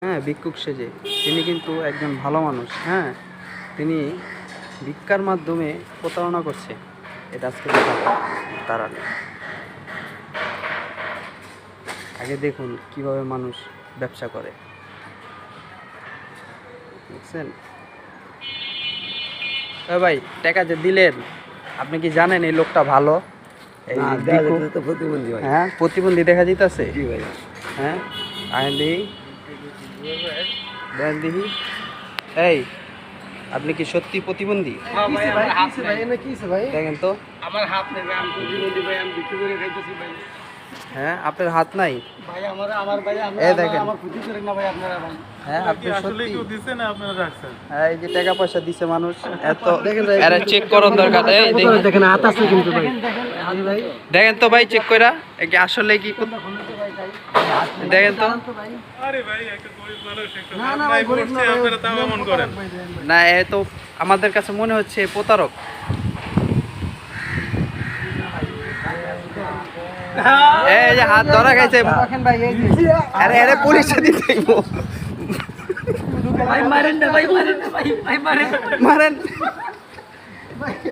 হ্যাঁ, ভিক্ষুক সেজে তিনি কিন্তু একজন ভালো মানুষ। হ্যাঁ, তিনি ভিক্ষার মাধ্যমে প্রতারণা করছে, এটা আজকে দেখাবো তারালে। আগে দেখুন কিভাবে মানুষ ব্যবসা করে, বুঝছেন? ভাই টাকা যে দিলেন, আপনি কি জানেন এই লোকটা ভালো? এই প্রতিবন্ধী ভাই। হ্যাঁ, প্রতিবন্ধী দেখা যাইতেছে। জি ভাই। হ্যাঁ, আইন দেখি, দেন দেখি। এই, আপনি কি সত্যি প্রতিবন্ধী? দেখেন তো। আমার হাত নেই ভাই, আমি প্রতিবন্ধী ভাই, আমি বিক্রি করে খাইতেছি ভাই। হ্যাঁ, আপনার হাত নাই? ভাই আমার ভাই, দেখেন। আমার ক্ষতি করেন না ভাই আপনারা ভাই। হ্যাঁ, আপনি আসলে সত্যি। কেউ দিছে না আপনারা রাখছেন? হ্যাঁ, এই যে টাকা পয়সা দিছে মানুষ, এত দেখেন ভাই, এরা চেক করার দরকার। এই দেখেন, দেখেন হাত আছে কিন্তু ভাই। হাত ভাই। দেখেন তো ভাই, চেক কইরা কি আসলে কি দেখেন তো। আরে ভাই একটা গরিব মানুষ, একটা না, না অন্যায় ভাই, গরিব করছে, না ভাই, আপনারা তাও এমন করেন। না, এ তো আমাদের কাছে মনে হচ্ছে প্রতারক। এই যে হাত ধরা খাইছে, দেখেন ভাই, এই যে। আরে আরে পুলিশে দিতে হইব। ভাই মারেন না ভাই, মারেন না ভাই, ভাই মারেন না। মারেন।